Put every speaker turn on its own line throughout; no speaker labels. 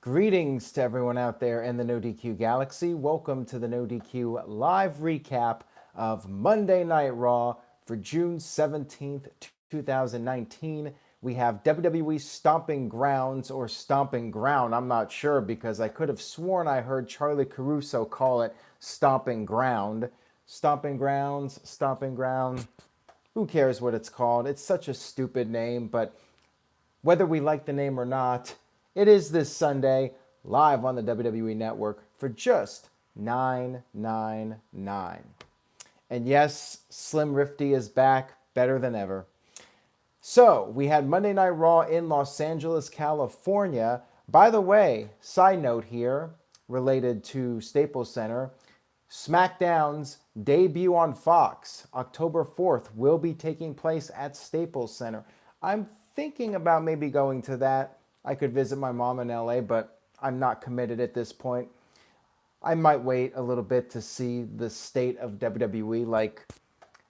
Greetings to everyone out there in the NoDQ galaxy. Welcome to the NoDQ live recap of Monday Night Raw for June 17th, 2019. We have WWE Stomping Grounds or Stomping Ground. I'm not sure because I could have sworn I heard Charlie Caruso call it Stomping Ground. Stomping Grounds, Stomping Ground. Who cares what it's called? It's such a stupid name, but whether we like the name or not, it is this Sunday, live on the WWE Network for just $9.99. And yes, Slim Rifty is back, better than ever. So, we had Monday Night Raw in Los Angeles, California. By the way, side note here, related to Staples Center, Smackdown's debut on Fox, October 4th, will be taking place at Staples Center. I'm thinking about maybe going to that. I could visit my mom in LA, but I'm not committed at this point. I might wait a little bit to see the state of WWE.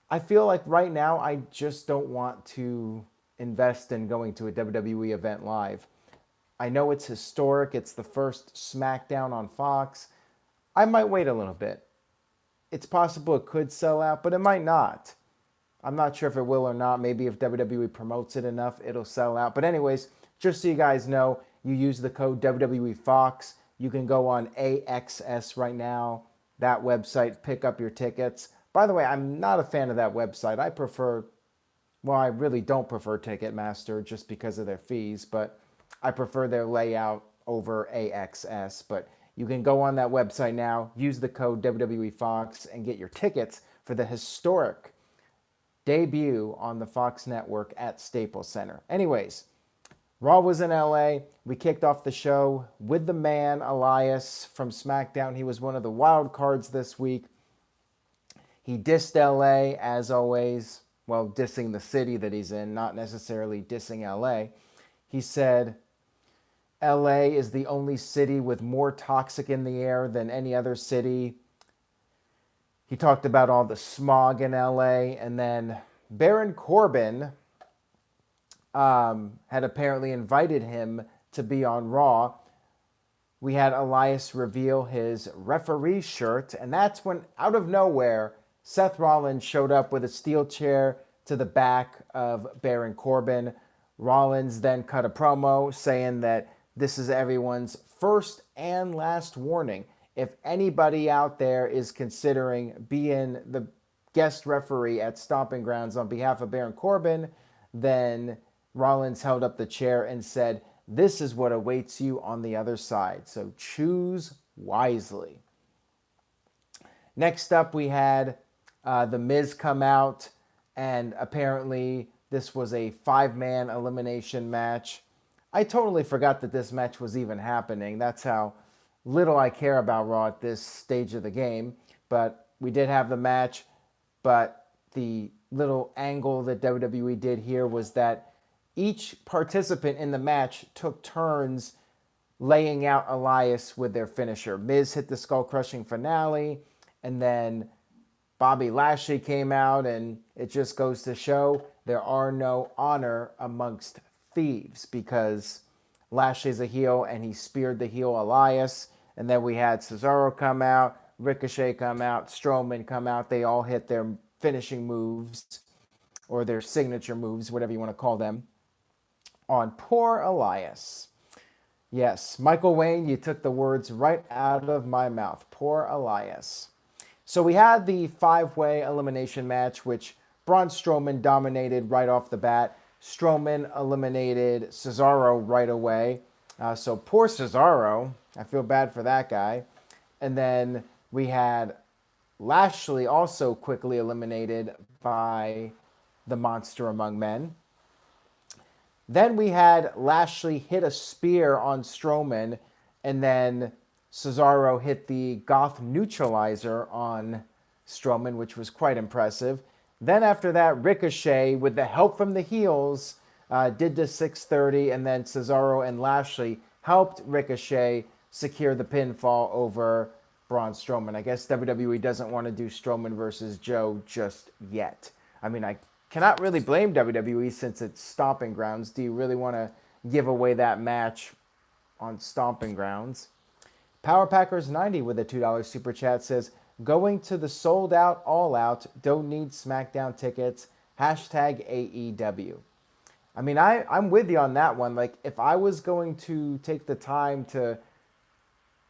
I feel like right now I just don't want to invest in going to a WWE event live. I know it's historic. It's the first SmackDown on Fox. I might wait a little bit. It's possible it could sell out, but it might not. I'm not sure if it will or not. Maybe if WWE promotes it enough, it'll sell out. But anyways, just so you guys know, you use the code WWE Fox. You can go on AXS right now, that website, pick up your tickets. By the way, I'm not a fan of that website. I really don't prefer Ticketmaster just because of their fees, but I prefer their layout over AXS. But you can go on that website now, use the code WWE Fox, and get your tickets for the historic debut on the Fox network at Staples Center. Anyways, Raw was in LA. We kicked off the show with the man, Elias, from SmackDown. He was one of the wild cards this week. He dissed LA, as always. Well, dissing the city that he's in, not necessarily dissing LA. He said, LA is the only city with more toxic in the air than any other city. He talked about all the smog in LA. And then Baron Corbin had apparently invited him to be on Raw. We had Elias reveal his referee shirt, and that's when, out of nowhere, Seth Rollins showed up with a steel chair to the back of Baron Corbin. Rollins then cut a promo saying that this is everyone's first and last warning. If anybody out there is considering being the guest referee at Stomping Grounds on behalf of Baron Corbin, then Rollins held up the chair and said, "This is what awaits you on the other side, so choose wisely." Next up, we had The Miz come out, and apparently this was a 5-man elimination match. I totally forgot that this match was even happening. That's how little I care about Raw at this stage of the game. But we did have the match, but the little angle that WWE did here was that each participant in the match took turns laying out Elias with their finisher. Miz hit the skull-crushing finale, and then Bobby Lashley came out, and it just goes to show there are no honor amongst thieves because Lashley's a heel, and he speared the heel Elias. And then we had Cesaro come out, Ricochet come out, Strowman come out. They all hit their finishing moves or their signature moves, whatever you want to call them, on poor Elias. Yes, Michael Wayne, you took the words right out of my mouth. Poor Elias. So we had the 5-way elimination match, which Braun Strowman dominated right off the bat. Strowman eliminated Cesaro right away. So poor Cesaro. I feel bad for that guy. And then we had Lashley also quickly eliminated by the Monster Among Men. Then we had Lashley hit a spear on Strowman, and then Cesaro hit the Goth Neutralizer on Strowman, which was quite impressive. Then after that, Ricochet, with the help from the heels, did the 630, and then Cesaro and Lashley helped Ricochet secure the pinfall over Braun Strowman. I guess WWE doesn't want to do Strowman versus Joe just yet. I mean, I cannot really blame WWE since it's Stomping Grounds. Do you really want to give away that match on Stomping Grounds. Power Packers 90 with a $2 super chat says, going to the sold out, all out, don't need SmackDown tickets, hashtag AEW. I mean, I'm with you on that one. Like, if I was going to take the time to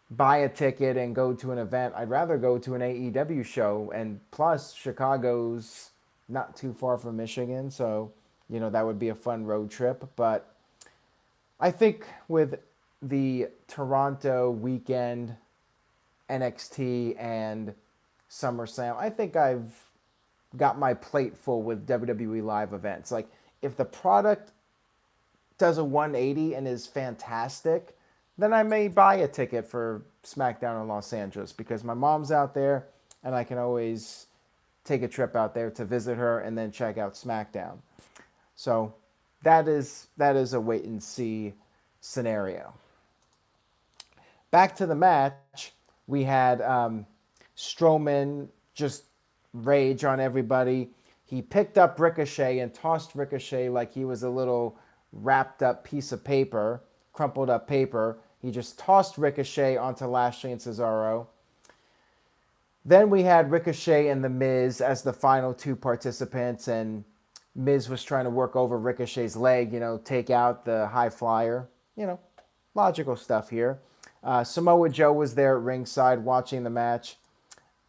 buy a ticket and go to an event, I'd rather go to an AEW show. And plus, Chicago's not too far from Michigan, so, that would be a fun road trip. But I think with the Toronto weekend, NXT, and SummerSlam, I think I've got my plate full with WWE live events. Like, if the product does a 180 and is fantastic, then I may buy a ticket for SmackDown in Los Angeles because my mom's out there and I can always take a trip out there to visit her and then check out SmackDown. So that is a wait and see scenario. Back to the match, we had Strowman just rage on everybody. He picked up Ricochet and tossed Ricochet like he was a little wrapped up piece of paper, crumpled up paper. He just tossed Ricochet onto Lashley and Cesaro. Then we had Ricochet and The Miz as the final two participants, and Miz was trying to work over Ricochet's leg, take out the high flyer. Logical stuff here. Samoa Joe was there at ringside watching the match,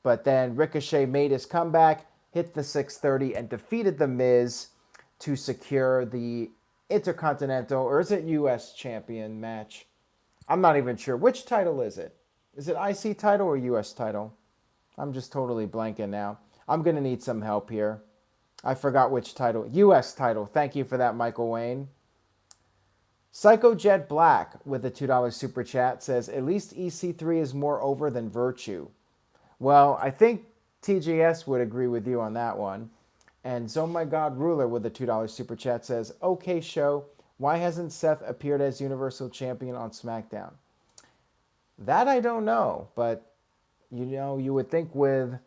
but then Ricochet made his comeback, hit the 630, and defeated The Miz to secure the Intercontinental, or is it U.S. champion match? I'm not even sure. Which title is it? Is it IC title or U.S. title? I'm just totally blanking now. I'm going to need some help here. I forgot which title. U.S. title. Thank you for that, Michael Wayne. Psycho Jet Black with a $2 super chat says, at least EC3 is more over than Virtue. Well, I think TGS would agree with you on that one. And Zone My God Ruler with a $2 super chat says, okay, show. Why hasn't Seth appeared as Universal Champion on SmackDown? That I don't know, but you would think with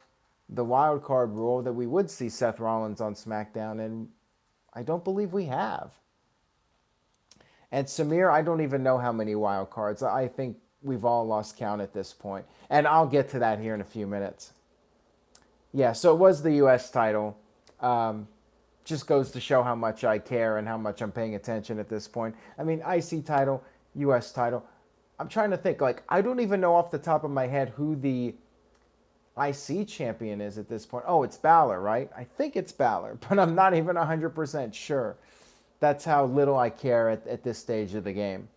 the wild card rule that we would see Seth Rollins on SmackDown, and I don't believe we have. And Samir, I don't even know how many wild cards. I think we've all lost count at this point. And I'll get to that here in a few minutes. Yeah, so it was the U.S. title. Just goes to show how much I care and how much I'm paying attention at this point. I mean, IC title, U.S. title. I'm trying to think. I don't even know off the top of my head who the IC champion is at this point. Oh, it's Balor, right? I think it's Balor, but I'm not even 100% sure. That's how little I care at this stage of the game.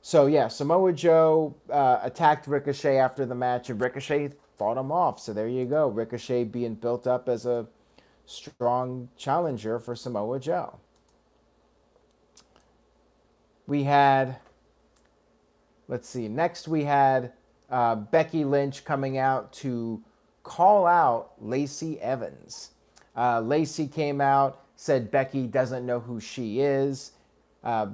So, yeah, Samoa Joe attacked Ricochet after the match, and Ricochet fought him off. So there you go. Ricochet being built up as a strong challenger for Samoa Joe. We had, next we had Becky Lynch coming out to call out Lacey Evans. Lacey came out, said Becky doesn't know who she is.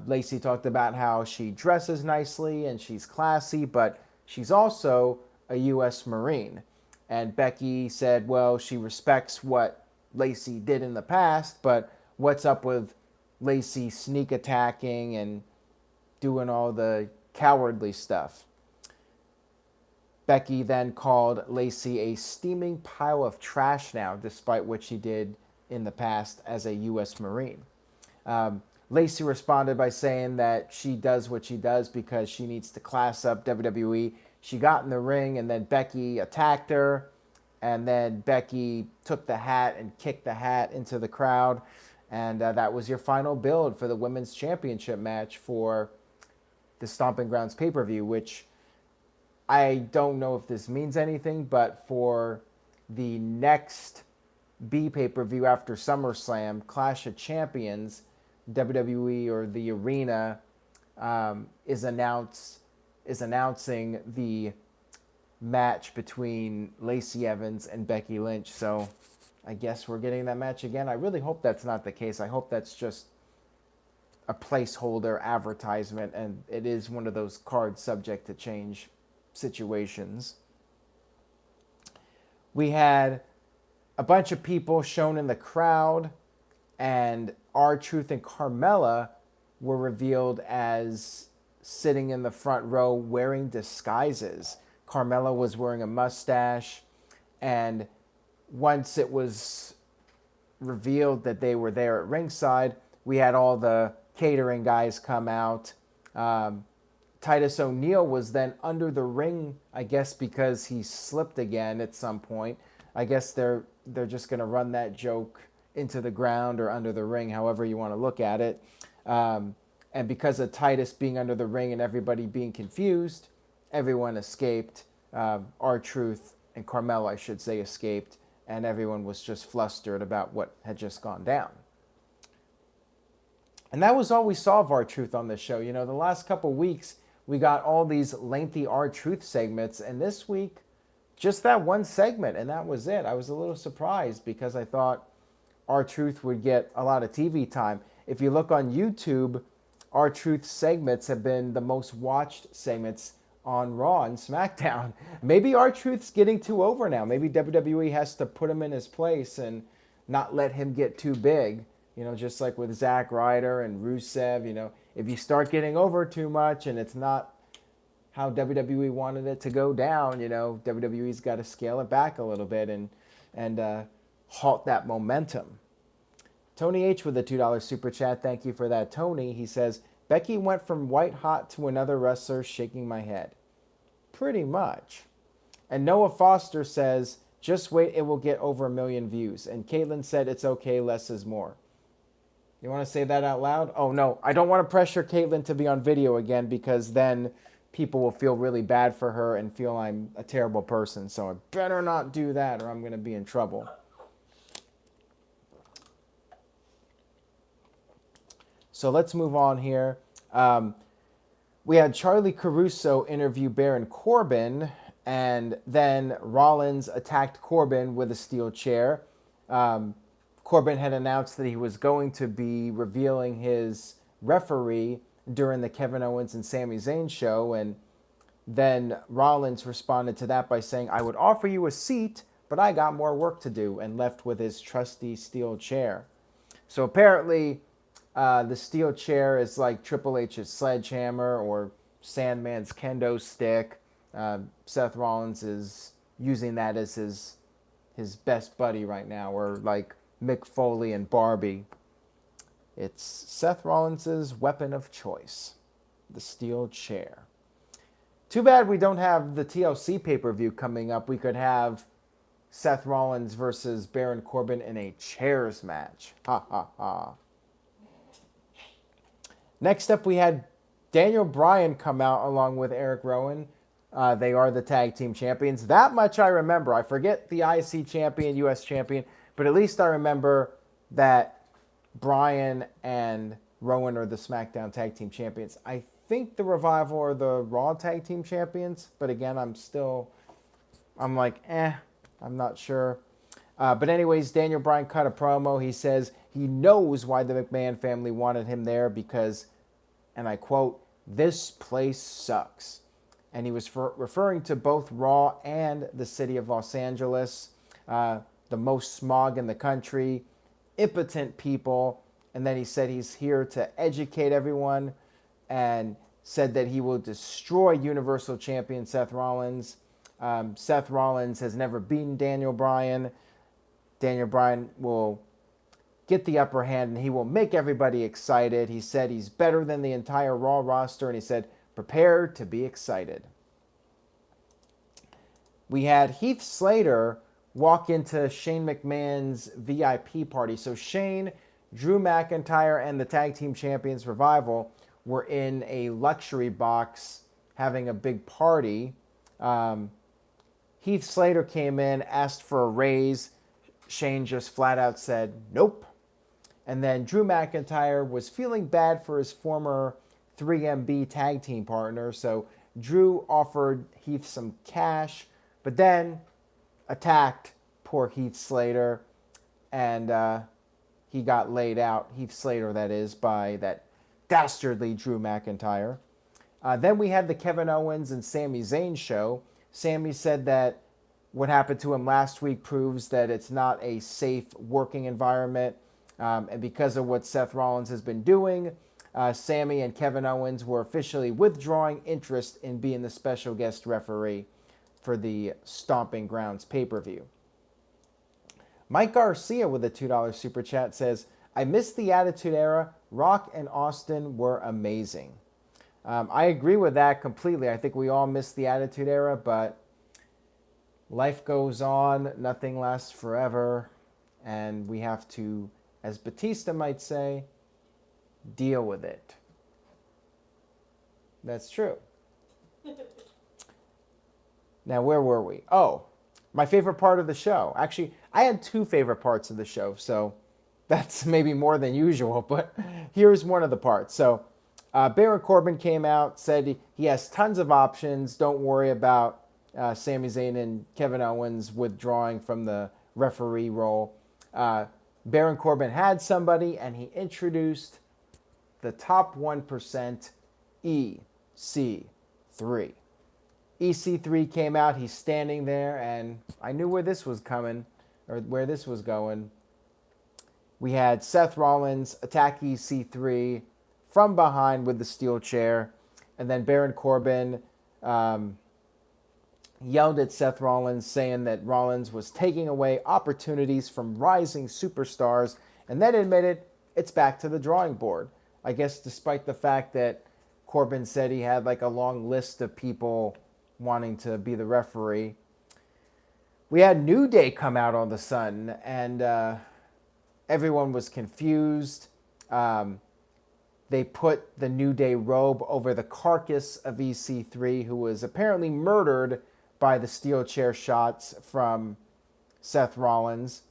Lacey talked about how she dresses nicely and she's classy, but she's also a U.S. Marine. And Becky said, well, she respects what Lacey did in the past, but what's up with Lacey sneak attacking and doing all the cowardly stuff? Becky then called Lacey a steaming pile of trash now, despite what she did in the past as a U.S. Marine. Lacey responded by saying that she does what she does because she needs to class up WWE. She got in the ring, and then Becky attacked her, and then Becky took the hat and kicked the hat into the crowd, and that was your final build for the Women's Championship match for the Stomping Grounds pay-per-view, which I don't know if this means anything, but for the next B pay-per-view after SummerSlam, Clash of Champions, WWE or the Arena is announcing the match between Lacey Evans and Becky Lynch. So I guess we're getting that match again. I really hope that's not the case. I hope that's just a placeholder advertisement, and it is one of those cards subject to change situations. We had a bunch of people shown in the crowd, and R-Truth and Carmella were revealed as sitting in the front row wearing disguises. Carmella was wearing a mustache, and once it was revealed that they were there at ringside, we had all the catering guys come out. Titus O'Neil was then under the ring, I guess, because he slipped again at some point. I guess they're just going to run that joke into the ground or under the ring, however you want to look at it. And because of Titus being under the ring and everybody being confused, everyone escaped. R-Truth and Carmella, I should say, escaped, and everyone was just flustered about what had just gone down. And that was all we saw of R-Truth on this show. You know, the last couple weeks, we got all these lengthy R-Truth segments, and this week, just that one segment, and that was it. I was a little surprised because I thought R-Truth would get a lot of TV time. If you look on YouTube, R-Truth segments have been the most watched segments on Raw and Smackdown. Maybe R-Truth's getting too over now. Maybe WWE has to put him in his place and not let him get too big. You know, just like with Zack Ryder and Rusev, you know, if you start getting over too much and it's not how WWE wanted it to go down, you know, WWE's got to scale it back a little bit and halt that momentum. Tony H with a $2 super chat. Thank you for that, Tony. He says, Becky went from white hot to another wrestler, shaking my head. Pretty much. And Noah Foster says, just wait, it will get over 1 million views. And Caitlin said, it's okay, less is more. You want to say that out loud? Oh, no, I don't want to pressure Caitlin to be on video again because then people will feel really bad for her and feel I'm a terrible person. So I better not do that or I'm going to be in trouble. So let's move on here. We had Charlie Caruso interview Baron Corbin, and then Rollins attacked Corbin with a steel chair. Corbin had announced that he was going to be revealing his referee during the Kevin Owens and Sami Zayn show, and then Rollins responded to that by saying, I would offer you a seat, but I got more work to do, and left with his trusty steel chair. So apparently, the steel chair is like Triple H's sledgehammer or Sandman's kendo stick. Seth Rollins is using that as his best buddy right now, or like Mick Foley and Barbie. It's Seth Rollins' weapon of choice, the steel chair. Too bad we don't have the TLC pay-per-view coming up. We could have Seth Rollins versus Baron Corbin in a chairs match. Ha ha ha. Next up, we had Daniel Bryan come out along with Eric Rowan. They are the tag team champions. That much I remember. I forget the IC champion, US champion, but at least I remember that Bryan and Rowan are the SmackDown tag team champions. I think the Revival are the Raw tag team champions, but again, I'm not sure. But anyways, Daniel Bryan cut a promo. He says he knows why the McMahon family wanted him there because, and I quote, this place sucks. And he was referring to both Raw and the city of Los Angeles, the most smog in the country, impotent people. And then he said he's here to educate everyone and said that he will destroy Universal Champion Seth Rollins. Seth Rollins has never beaten Daniel Bryan. Daniel Bryan will get the upper hand and he will make everybody excited. He said he's better than the entire Raw roster, and he said, prepare to be excited. We had Heath Slater walk into Shane McMahon's VIP party. So Shane, Drew McIntyre, and the Tag Team Champions Revival were in a luxury box having a big party. Heath Slater came in, asked for a raise. Shane just flat out said, nope. And then Drew McIntyre was feeling bad for his former 3MB tag team partner. So Drew offered Heath some cash, but then attacked poor Heath Slater. And he got laid out, Heath Slater that is, by that dastardly Drew McIntyre. Then we had the Kevin Owens and Sami Zayn show. Sami said that what happened to him last week proves that it's not a safe working environment. And because of what Seth Rollins has been doing, Sammy and Kevin Owens were officially withdrawing interest in being the special guest referee for the Stomping Grounds pay-per-view. Mike Garcia with a $2 super chat says, I missed the Attitude Era. Rock and Austin were amazing. I agree with that completely. I think we all missed the Attitude Era, but life goes on. Nothing lasts forever. And we have to, as Batista might say, deal with it. That's true. Now, where were we? Oh, my favorite part of the show. Actually, I had two favorite parts of the show, so that's maybe more than usual, but here's one of the parts. So, Baron Corbin came out, said he has tons of options. Don't worry about Sami Zayn and Kevin Owens withdrawing from the referee role. Baron Corbin had somebody, and he introduced the top 1% EC3. EC3 came out. He's standing there, and I knew where this was coming, or where this was going. We had Seth Rollins attack EC3 from behind with the steel chair, and then Baron Corbin yelled at Seth Rollins, saying that Rollins was taking away opportunities from rising superstars, and then admitted it's back to the drawing board. I guess despite the fact that Corbin said he had like a long list of people wanting to be the referee. We had New Day come out on the sun, and everyone was confused. They put the New Day robe over the carcass of EC3, who was apparently murdered by the steel chair shots from Seth Rollins.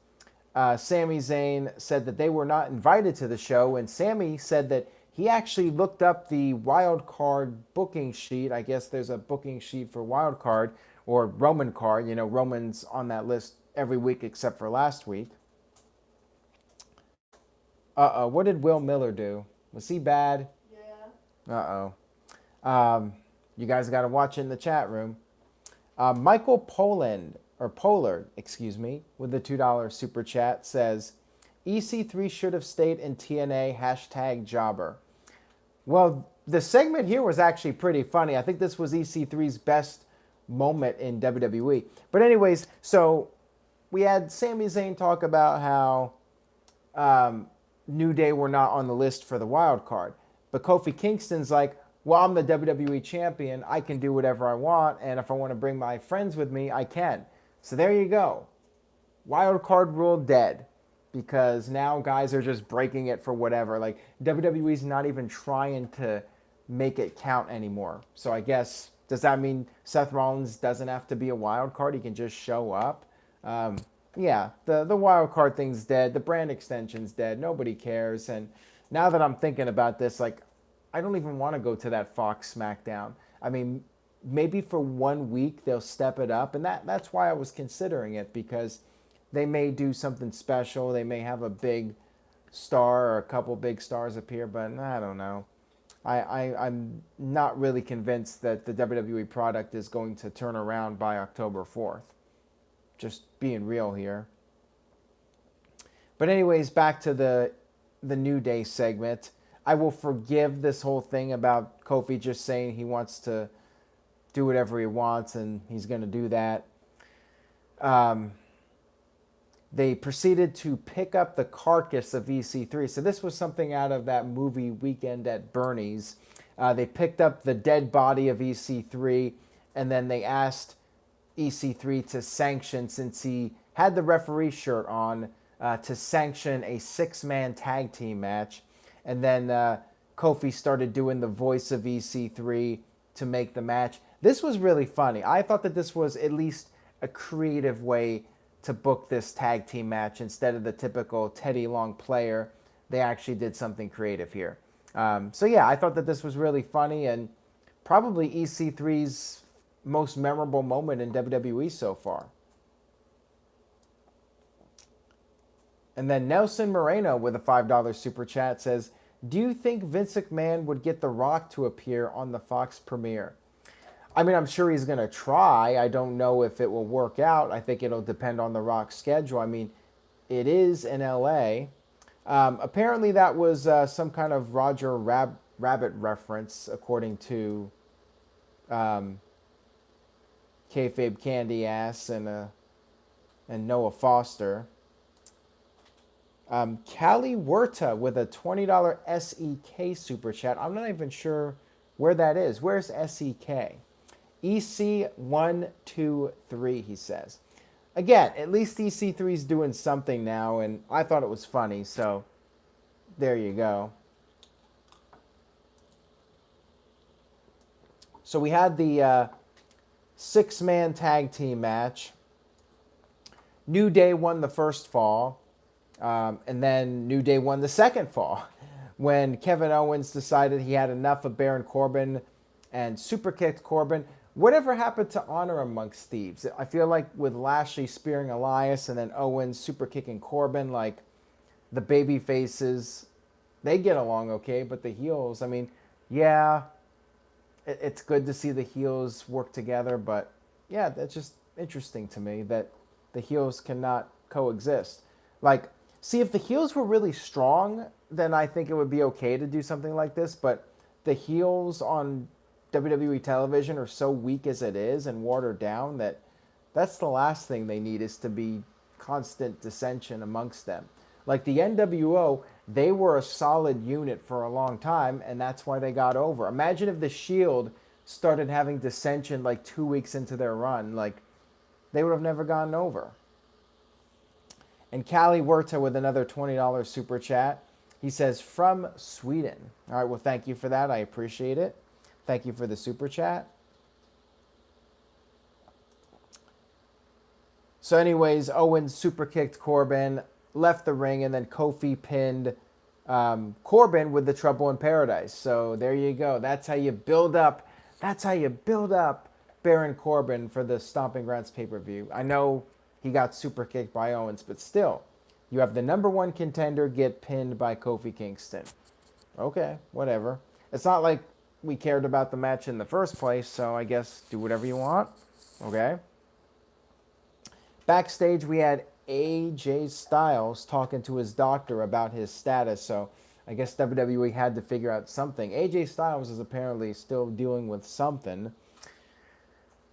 Sami Zayn said that they were not invited to the show, and Sami said that he actually looked up the wild card booking sheet. I guess there's a booking sheet for wild card, or Roman card. You know, Roman's on that list every week except for last week. Uh-oh, what did Will Miller do? Was he bad? Yeah. Uh-oh. You guys got to watch it in the chat room. Michael Pollard, with the $2 super chat says, EC3 should have stayed in TNA, #jobber. Well, the segment here was actually pretty funny. I think this was EC3's best moment in WWE. But anyways, so we had Sami Zayn talk about how New Day were not on the list for the wild card. But Kofi Kingston's like, well, I'm the WWE champion. I can do whatever I want. And if I want to bring my friends with me, I can. So there you go. Wild card rule dead. Because now guys are just breaking it for whatever. Like, WWE's not even trying to make it count anymore. So I guess, does that mean Seth Rollins doesn't have to be a wild card? He can just show up? Yeah, the wild card thing's dead. The brand extension's dead. Nobody cares. And now that I'm thinking about this, like, I don't even want to go to that Fox Smackdown. I mean, maybe for 1 week they'll step it up. And that's why I was considering it, because they may do something special. They may have a big star or a couple big stars appear, but I don't know. I'm not really convinced that the WWE product is going to turn around by October 4th. Just being real here. But anyways, back to the New Day segment. I will forgive this whole thing about Kofi just saying he wants to do whatever he wants, and he's going to do that. They proceeded to pick up the carcass of EC3. So this was something out of that movie Weekend at Bernie's. They picked up the dead body of EC3, and then they asked EC3 to sanction, since he had the referee shirt on, to sanction a 6-man tag team match. And then Kofi started doing the voice of EC3 to make the match. This was really funny. I thought that this was at least a creative way to book this tag team match. Instead of the typical Teddy Long player, they actually did something creative here. So yeah, I thought that this was really funny, and probably EC3's most memorable moment in WWE so far. And then Nelson Moreno with a $5 super chat says, do you think Vince McMahon would get The Rock to appear on the Fox premiere? I mean, I'm sure he's going to try. I don't know if it will work out. I think it'll depend on The Rock's schedule. I mean, it is in LA. Apparently, that was some kind of Rabbit reference, according to Kayfabe Candy Ass and Noah Foster. Callie Huerta with a $20 SEK super chat. I'm not even sure where that is. Where's SEK? EC123, he says. Again, at least EC3 is doing something now, and I thought it was funny, so there you go. So we had the six-man tag team match. New Day won the first fall, and then New Day won the second fall when Kevin Owens decided he had enough of Baron Corbin and super kicked Corbin. Whatever happened to honor amongst thieves? I feel like with Lashley spearing Elias and then Owens super kicking Corbin, like the baby faces, they get along okay, but the heels, I mean, yeah, it's good to see the heels work together, but yeah, that's just interesting to me that the heels cannot coexist. Like, see, if the heels were really strong, then I think it would be okay to do something like this, but the heels on WWE television are so weak as it is and watered down that that's the last thing they need, is to be constant dissension amongst them. Like the NWO, they were a solid unit for a long time, and that's why they got over. Imagine if the Shield started having dissension like 2 weeks into their run. Like, they would have never gotten over. And Callie Huerta with another $20 super chat. He says, from Sweden. All right, well, thank you for that. I appreciate it. Thank you for the super chat. So anyways, Owens super kicked Corbin, left the ring, and then Kofi pinned Corbin with the Trouble in Paradise. So there you go. That's how you build up. That's how you build up Baron Corbin for the Stomping Grounds pay-per-view. I know he got super kicked by Owens, but still, you have the number one contender get pinned by Kofi Kingston. Okay, whatever. It's not like we cared about the match in the first place, so I guess do whatever you want. Okay. Backstage, we had AJ Styles talking to his doctor about his status, so I guess WWE had to figure out something. AJ Styles is apparently still dealing with something.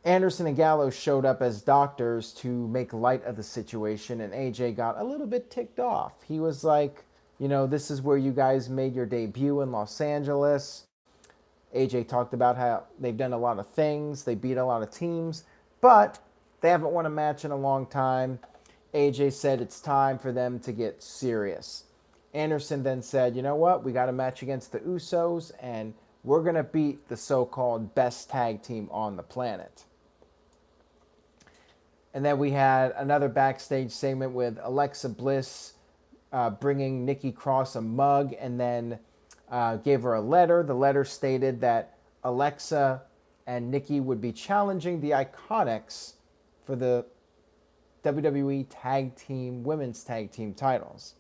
Anderson and Gallows showed up as doctors to make light of the situation, and AJ got a little bit ticked off. He was like, you know, this is where you guys made your debut in Los Angeles. AJ talked about how they've done a lot of things, they beat a lot of teams, but they haven't won a match in a long time. AJ said it's time for them to get serious. Anderson then said, you know what, we got a match against the Usos, and we're going to beat the so-called best tag team on the planet. And then we had another backstage segment with Alexa Bliss bringing Nikki Cross a mug, and then gave her a letter. The letter stated that Alexa and Nikki would be challenging the Iconics for the WWE Tag Team, Women's Tag Team titles.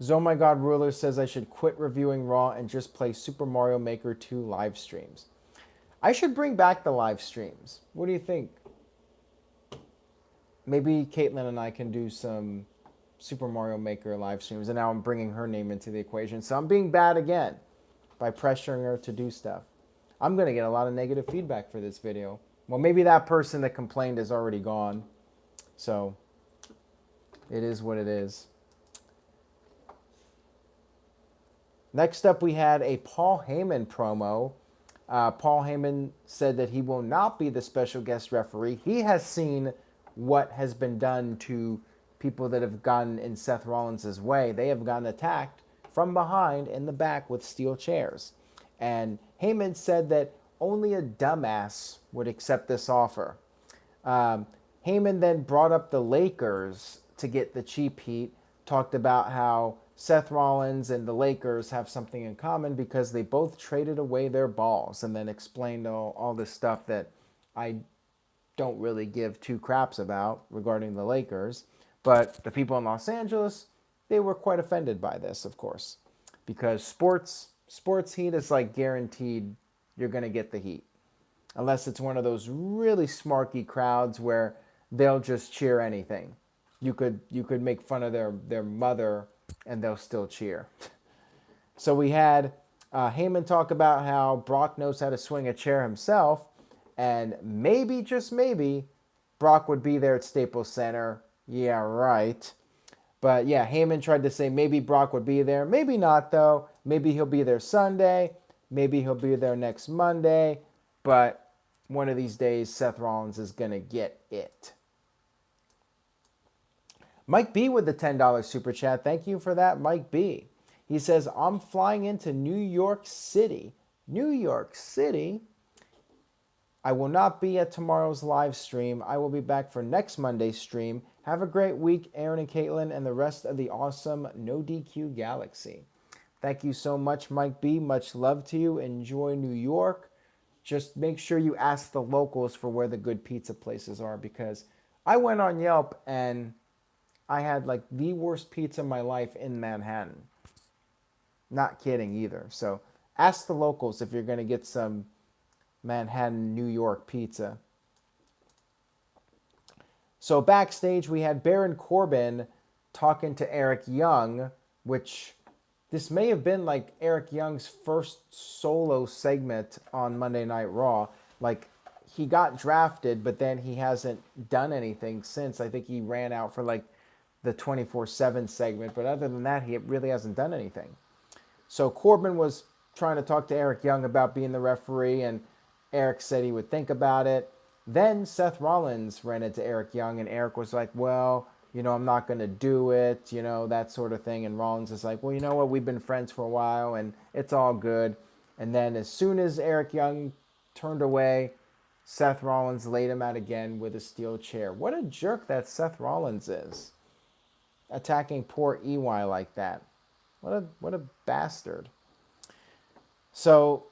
Oh My God Ruler says I should quit reviewing Raw and just play Super Mario Maker 2 live streams. I should bring back the live streams. What do you think? Maybe Caitlin and I can do some Super Mario Maker live streams, and now I'm bringing her name into the equation. So I'm being bad again by pressuring her to do stuff. I'm going to get a lot of negative feedback for this video. Well, maybe that person that complained is already gone. So it is what it is. Next up, we had a Paul Heyman promo. Paul Heyman said that he will not be the special guest referee. He has seen what has been done to people that have gotten in Seth Rollins' way. They have gotten attacked from behind in the back with steel chairs. And Heyman said that only a dumbass would accept this offer. Heyman then brought up the Lakers to get the cheap heat, talked about how Seth Rollins and the Lakers have something in common because they both traded away their balls, and then explained all this stuff that I don't really give two craps about regarding the Lakers. But the people in Los Angeles, they were quite offended by this, of course, because sports heat is like guaranteed you're going to get the heat. Unless it's one of those really smarky crowds where they'll just cheer anything. you could make fun of their mother and they'll still cheer. So we had Heyman talk about how Brock knows how to swing a chair himself, and maybe, just maybe, Brock would be there at Staples Center. Yeah, right. But yeah, Heyman tried to say maybe Brock would be there. Maybe not, though. Maybe he'll be there Sunday. Maybe he'll be there next Monday. But one of these days, Seth Rollins is going to get it. Mike B with the $10 super chat. Thank you for that, Mike B. He says, I'm flying into New York City. New York City? I will not be at tomorrow's live stream. I will be back for next Monday's stream. Have a great week, Aaron and Caitlin, and the rest of the awesome NoDQ Galaxy. Thank you so much, Mike B. Much love to you. Enjoy New York. Just make sure you ask the locals for where the good pizza places are, because I went on Yelp and I had like the worst pizza of my life in Manhattan. Not kidding either. So ask the locals if you're going to get some Manhattan, New York pizza. So backstage, we had Baron Corbin talking to Eric Young, which this may have been like Eric Young's first solo segment on Monday Night Raw. Like, he got drafted, but then he hasn't done anything since. I think he ran out for like the 24/7 segment, but other than that, he really hasn't done anything. So Corbin was trying to talk to Eric Young about being the referee, and Eric said he would think about it. Then Seth Rollins ran into Eric Young, and Eric was like, well, I'm not going to do it, that sort of thing. And Rollins is like, well, you know what? We've been friends for a while, and it's all good. And then as soon as Eric Young turned away, Seth Rollins laid him out again with a steel chair. What a jerk that Seth Rollins is, attacking poor EY like that. What a bastard. So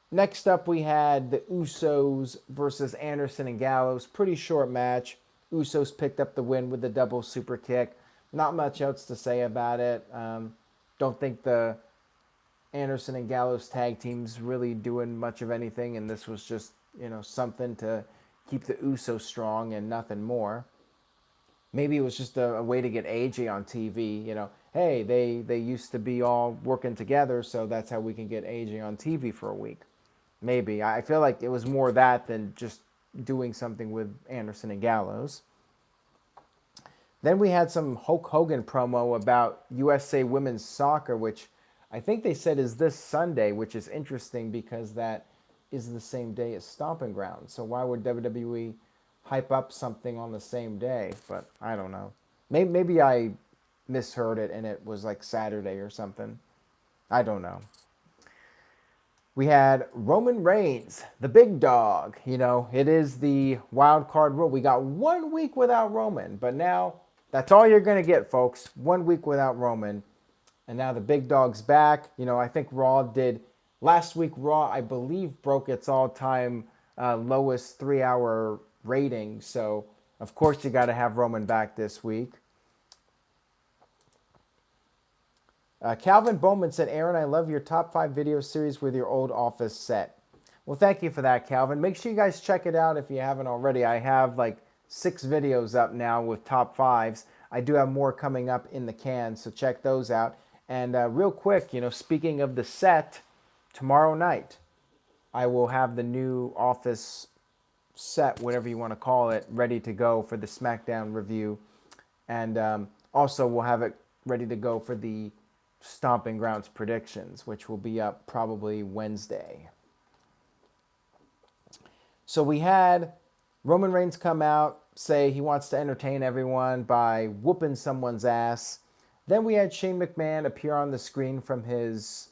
next up, we had the Usos versus Anderson and Gallows. Pretty short match. Usos picked up the win with the double super kick. Not much else to say about it. Don't think the Anderson and Gallows tag team's really doing much of anything, and this was just, something to keep the Usos strong and nothing more. Maybe it was just a way to get AJ on TV. Hey, they used to be all working together, so that's how we can get AJ on TV for a week. Maybe. I feel like it was more that than just doing something with Anderson and Gallows. Then we had some Hulk Hogan promo about USA Women's Soccer, which I think they said is this Sunday, which is interesting because that is the same day as Stomping Grounds. So why would WWE hype up something on the same day? But I don't know. Maybe I misheard it and it was like Saturday or something. I don't know. We had Roman Reigns, the big dog. It is the wild card rule. We got 1 week without Roman, but now that's all you're going to get, folks. 1 week without Roman. And now the big dog's back. I think Raw did. Last week, Raw, I believe, broke its all-time lowest 3-hour rating. So, of course, you got to have Roman back this week. Calvin Bowman said, Aaron, I love your top 5 video series with your old office set. Well, thank you for that, Calvin. Make sure you guys check it out if you haven't already. I have like 6 videos up now with top 5s. I do have more coming up in the can, so check those out. And real quick, speaking of the set, tomorrow night, I will have the new office set, whatever you want to call it, ready to go for the Smackdown review. And also we'll have it ready to go for the Stomping Grounds predictions, which will be up probably Wednesday. So we had Roman Reigns come out, say he wants to entertain everyone by whooping someone's ass. Then we had Shane McMahon appear on the screen from his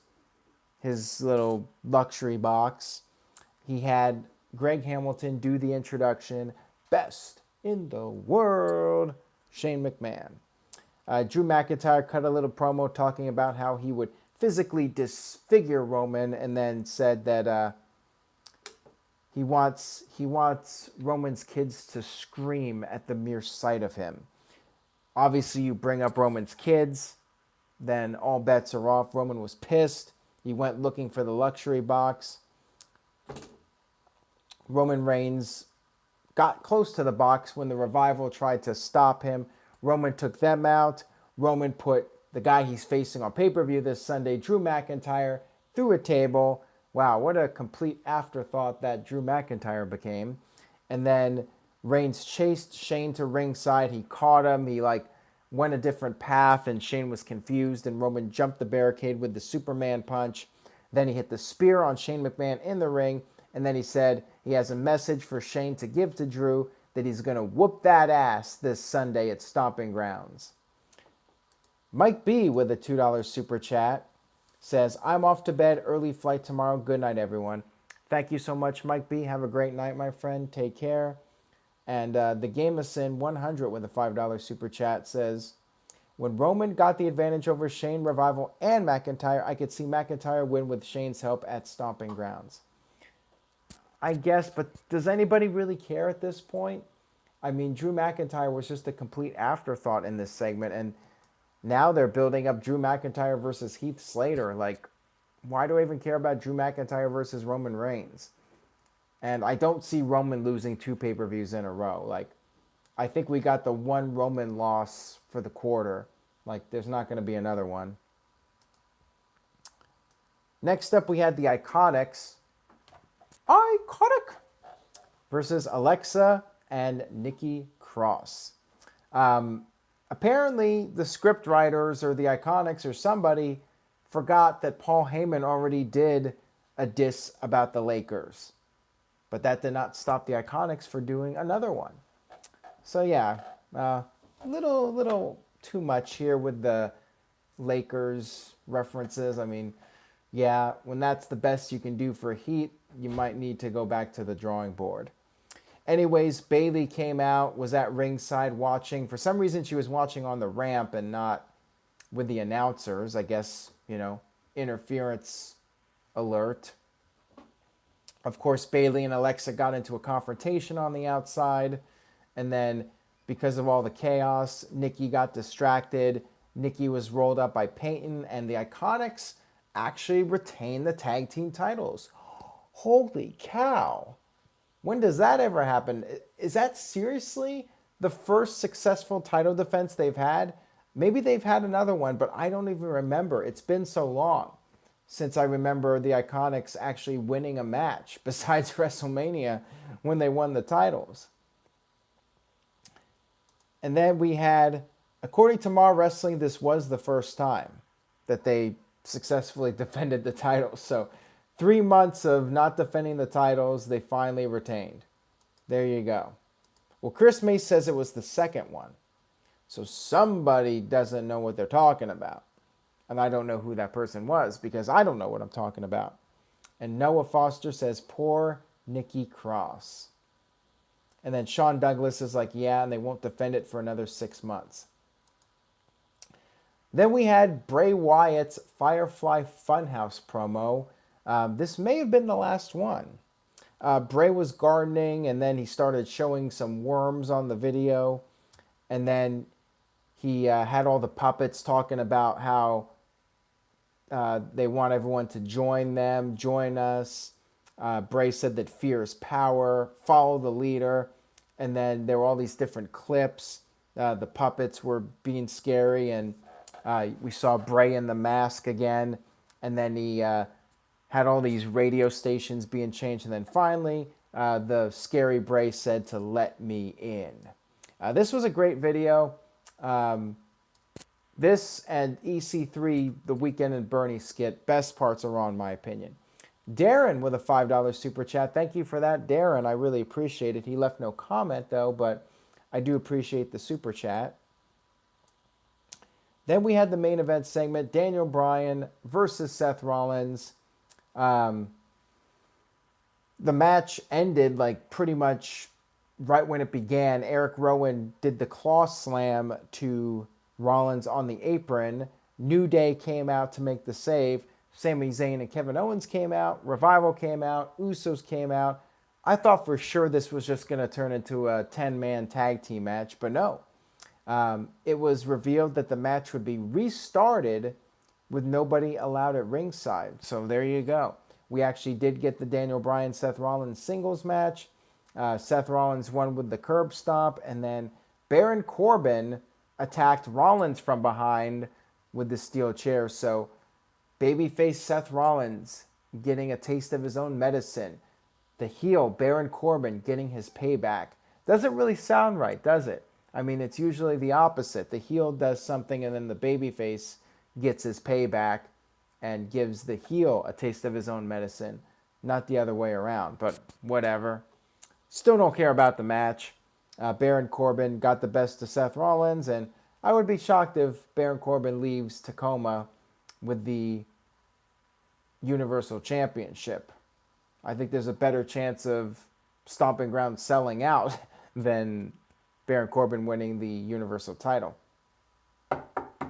little luxury box. He had Greg Hamilton do the introduction. Best in the world, Shane McMahon. Drew McIntyre cut a little promo talking about how he would physically disfigure Roman, and then said that he wants Roman's kids to scream at the mere sight of him. Obviously, you bring up Roman's kids, then all bets are off. Roman was pissed. He went looking for the luxury box. Roman Reigns got close to the box when the Revival tried to stop him. Roman took them out. Roman put the guy he's facing on pay-per-view this Sunday, Drew McIntyre, through a table. Wow, what a complete afterthought that Drew McIntyre became. And then Reigns chased Shane to ringside. He caught him. He went a different path, and Shane was confused, and Roman jumped the barricade with the Superman punch. Then he hit the spear on Shane McMahon in the ring, and then he said he has a message for Shane to give to Drew, that he's going to whoop that ass this Sunday at Stomping Grounds. Mike B with a $2 super chat says, I'm off to bed, early flight tomorrow. Good night, everyone. Thank you so much, Mike B. Have a great night, my friend. Take care. And the Gameson 100 with a $5 super chat says, when Roman got the advantage over Shane, Revival, and McIntyre, I could see McIntyre win with Shane's help at Stomping Grounds. I guess, but does anybody really care at this point? I mean, Drew McIntyre was just a complete afterthought in this segment, and now they're building up Drew McIntyre versus Heath Slater. Why do I even care about Drew McIntyre versus Roman Reigns? And I don't see Roman losing 2 pay-per-views in a row. I think we got the one Roman loss for the quarter. There's not going to be another one. Next up, we had the Iconics. Iconic! Versus Alexa and Nikki Cross. Apparently, the script writers or the Iconics or somebody forgot that Paul Heyman already did a diss about the Lakers. But that did not stop the Iconics for doing another one. So yeah, little too much here with the Lakers references. I mean, yeah, when that's the best you can do for Heat, you might need to go back to the drawing board. Anyways, Bayley came out, was at ringside watching. For some reason, she was watching on the ramp and not with the announcers. I guess, interference alert. Of course, Bayley and Alexa got into a confrontation on the outside. And then, because of all the chaos, Nikki got distracted. Nikki was rolled up by Peyton, and the Iconics actually retained the tag team titles. Holy cow. When does that ever happen? Is that seriously the first successful title defense they've had? Maybe they've had another one, but I don't even remember. It's been so long since I remember the Iconics actually winning a match besides WrestleMania when they won the titles. And then we had, according to Raw Wrestling, this was the first time that they successfully defended the titles. So 3 months of not defending the titles, they finally retained. There you go. Well, Chris May says it was the second one. So somebody doesn't know what they're talking about. And I don't know who that person was because I don't know what I'm talking about. And Noah Foster says, poor Nikki Cross. And then Sean Douglas is like, yeah, and they won't defend it for another 6 months. Then we had Bray Wyatt's Firefly Funhouse promo. This may have been the last one. Bray was gardening, and then he started showing some worms on the video. And then he had all the puppets talking about how they want everyone to join them, join us. Bray said that fear is power, follow the leader. And then there were all these different clips. The puppets were being scary, and we saw Bray in the mask again. And then he had all these radio stations being changed. And then finally, the scary Bray said to let me in. This was a great video. This and EC3, the Weekend and Bernie skit, best parts are on, in my opinion. Darren with a $5 super chat. Thank you for that, Darren. I really appreciate it. He left no comment, though, but I do appreciate the super chat. Then we had the main event segment, Daniel Bryan versus Seth Rollins. The match ended pretty much right when it began. Eric Rowan did the claw slam to Rollins on the apron. New Day came out to make the save. Sami Zayn and Kevin Owens came out. Revival came out. Usos came out. I thought for sure this was just going to turn into a 10-man tag team match, but no. It was revealed that the match would be restarted with nobody allowed at ringside. So there you go. We actually did get the Daniel Bryan-Seth Rollins singles match. Seth Rollins won with the curb stomp, and then Baron Corbin attacked Rollins from behind with the steel chair. So babyface Seth Rollins getting a taste of his own medicine. The heel Baron Corbin getting his payback. Doesn't really sound right, does it? I mean, it's usually the opposite. The heel does something and then the babyface gets his payback and gives the heel a taste of his own medicine, not the other way around. But whatever. Still don't care about the match. Baron Corbin got the best of Seth Rollins, and I would be shocked if Baron Corbin leaves Tacoma with the Universal Championship. I think there's a better chance of Stomping Ground selling out than Baron Corbin winning the Universal title.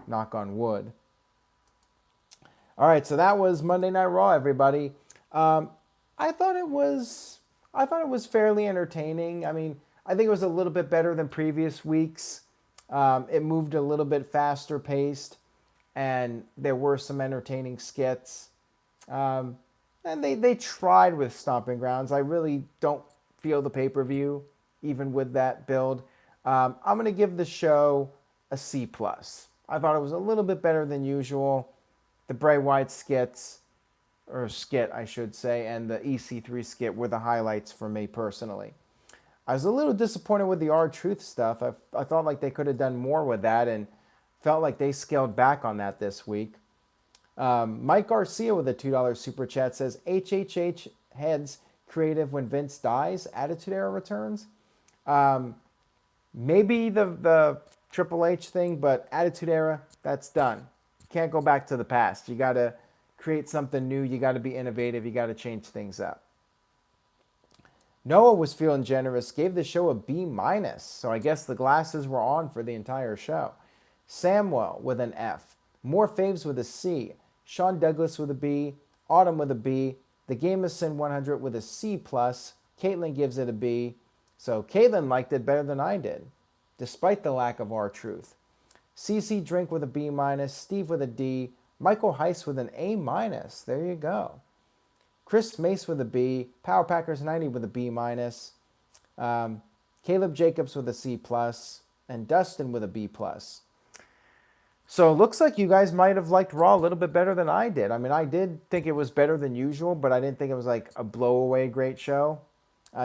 Knock on wood. All right, so that was Monday Night Raw, everybody. I thought it was fairly entertaining. I mean, I think it was a little bit better than previous weeks. It moved a little bit faster paced, and there were some entertaining skits. And they tried with Stomping Grounds. I really don't feel the pay-per-view, even with that build. I'm going to give the show a C+. I thought it was a little bit better than usual. The Bray Wyatt skit, I should say, and the EC3 skit were the highlights for me personally. I was a little disappointed with the R-Truth stuff. I thought like they could have done more with that and felt like they scaled back on that this week. Mike Garcia with a $2 super chat says, HHH heads creative when Vince dies, Attitude Era returns. Maybe the Triple H thing, but Attitude Era, that's done. You can't go back to the past. You got to create something new. You got to be innovative. You got to change things up. Noah was feeling generous, gave the show a B-. So I guess the glasses were on for the entire show. Samwell with an F. More Faves with a C. Sean Douglas with a B. Autumn with a B. The Gameson 100 with a C+. Caitlin gives it a B. So Caitlin liked it better than I did, despite the lack of R-Truth. CC Drink with a B-. Steve with a D. Michael Heiss with an A-. There you go. Chris Mace with a B. Power Packers 90 with a B-. Caleb Jacobs with a C+. And Dustin with a B+. So it looks like you guys might have liked Raw a little bit better than I did. I mean, I did think it was better than usual, but I didn't think it was like a blow-away great show.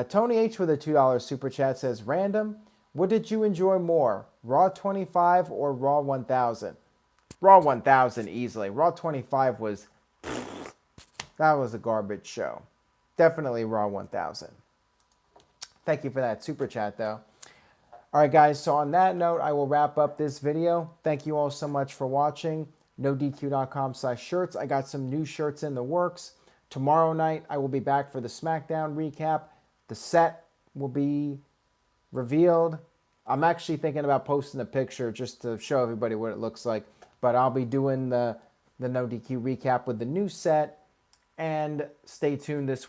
Tony H with a $2 super chat says, Random, what did you enjoy more, Raw 25 or Raw 1000? Raw 1000 easily. Raw 25 was, that was a garbage show. Definitely Raw 1000. Thank you for that super chat, though. All right, guys, so on that note, I will wrap up this video. Thank you all so much for watching. NoDQ.com/shirts. I got some new shirts in the works. Tomorrow night, I will be back for the Smackdown recap. The set will be revealed. I'm actually thinking about posting a picture just to show everybody what it looks like. But I'll be doing the NoDQ recap with the new set. And stay tuned this week.